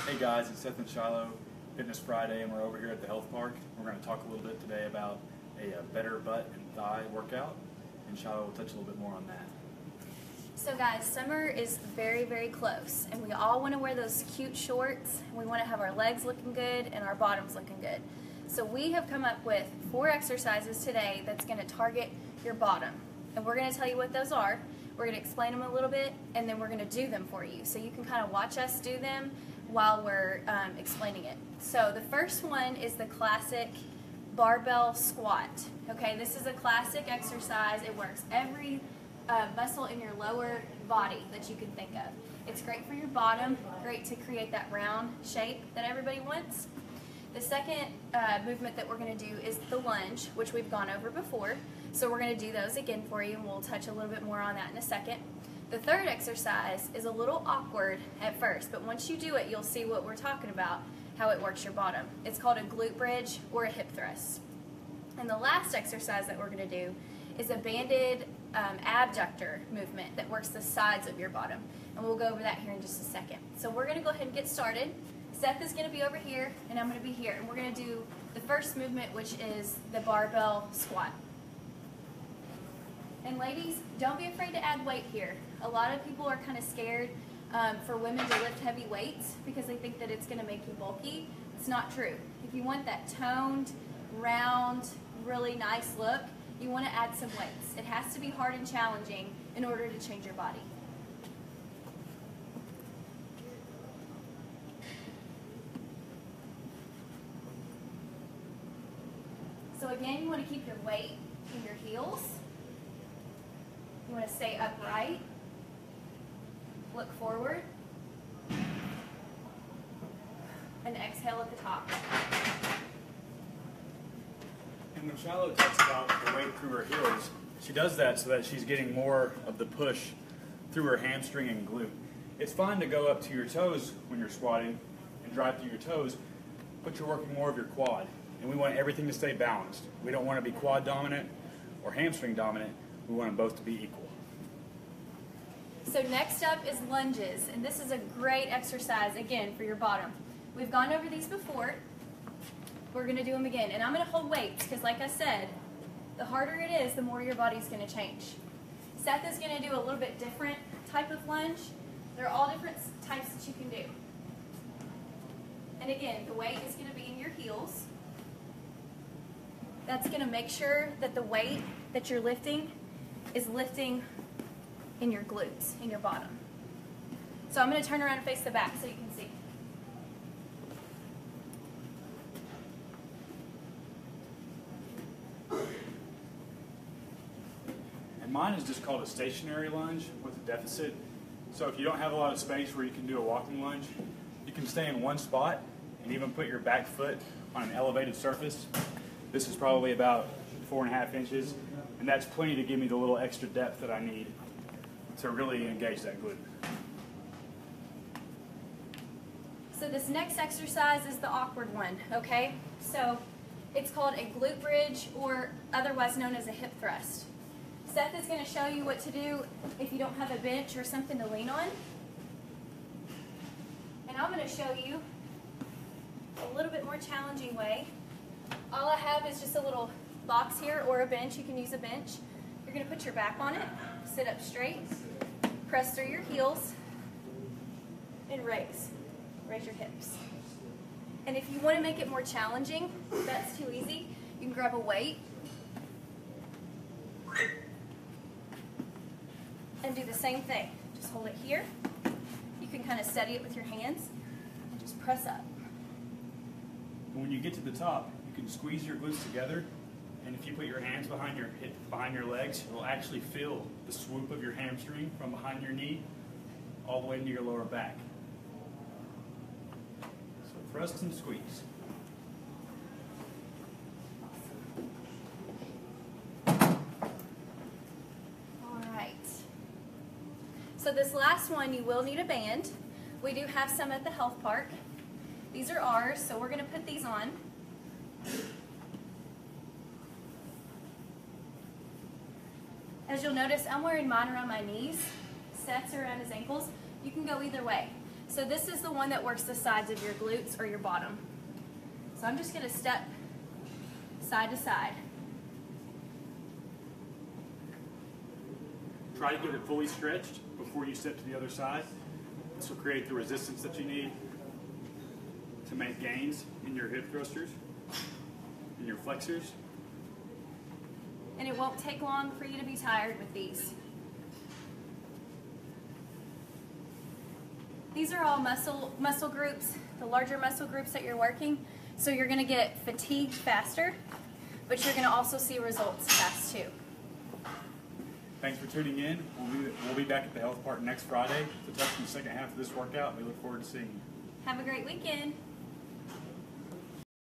Hey guys, it's Seth and Shiloh, Fitness Friday, and we're over here at the health park. We're going to talk a little bit today about a better butt and thigh workout, and Shiloh will touch a little bit more on that. So guys, summer is very, very close, and we all want to wear those cute shorts. We want to have our legs looking good and our bottoms looking good. So we have come up with 4 exercises today that's going to target your bottom. And we're going to tell you what those are. We're going to explain them a little bit, and then we're going to do them for you. So you can kind of watch us do them while we're explaining it. So the first one is the classic barbell squat. Okay, this is a classic exercise. It works every muscle in your lower body that you can think of. It's great for your bottom, great to create that round shape that everybody wants. The second movement that we're going to do is the lunge, which we've gone over before. So we're going to do those again for you, and we'll touch a little bit more on that in a second. The third exercise is a little awkward at first, but once you do it, you'll see what we're talking about, how it works your bottom. It's called a glute bridge or a hip thrust. And the last exercise that we're going to do is a banded abductor movement that works the sides of your bottom. And we'll go over that here in just a second. So we're going to go ahead and get started. Seth is going to be over here, and I'm going to be here. And we're going to do the first movement, which is the barbell squat. And ladies, don't be afraid to add weight here. A lot of people are kind of scared for women to lift heavy weights because they think that it's going to make you bulky. It's not true. If you want that toned, round, really nice look, you want to add some weights. It has to be hard and challenging in order to change your body. So again, you want to keep your weight in your heels. You want to stay upright, look forward, and exhale at the top. And when Shiloh talks about the weight through her heels, she does that so that she's getting more of the push through her hamstring and glute. It's fine to go up to your toes when you're squatting and drive through your toes, but you're working more of your quad. And we want everything to stay balanced. We don't want to be quad dominant or hamstring dominant. We want them both to be equal. So next up is lunges, and this is a great exercise, again, for your bottom. We've gone over these before. We're going to do them again. And I'm going to hold weights because, like I said, the harder it is, the more your body's going to change. Seth is going to do a little bit different type of lunge. They're all different types that you can do. And again, the weight is going to be in your heels. That's going to make sure that the weight that you're lifting is lifting in your glutes, in your bottom. So I'm going to turn around and face the back so you can see. And mine is just called a stationary lunge with a deficit. So if you don't have a lot of space where you can do a walking lunge, you can stay in one spot and even put your back foot on an elevated surface. This is probably about 4.5 inches, and that's plenty to give me the little extra depth that I need to really engage that glute. So this next exercise is the awkward one, okay? So it's called a glute bridge, or otherwise known as a hip thrust. Seth is going to show you what to do if you don't have a bench or something to lean on. And I'm going to show you a little bit more challenging way. All I have is just a little box here or a bench. You can use a bench. You're going to put your back on it, sit up straight, press through your heels, and raise. Raise your hips. And if you want to make it more challenging, if that's too easy, you can grab a weight and do the same thing. Just hold it here. You can kind of steady it with your hands and just press up. And when you get to the top, you can squeeze your glutes together, and if you put your hands behind your legs, you'll actually feel the swoop of your hamstring from behind your knee all the way into your lower back. So thrust and squeeze. All right. So this last one, you will need a band. We do have some at the health park. These are ours, so we're going to put these on. As you'll notice, I'm wearing mine around my knees. Seth's around his ankles. You can go either way. So this is the one that works the sides of your glutes or your bottom. So I'm just going to step side to side. Try to get it fully stretched before you step to the other side. This will create the resistance that you need to make gains in your hip thrusters and your flexors. And it won't take long for you to be tired with these. These are all muscle groups, the larger muscle groups that you're working. So you're going to get fatigued faster, but you're going to also see results fast too. Thanks for tuning in. We'll be back at the Health Park next Friday to touch on the second half of this workout. We look forward to seeing you. Have a great weekend.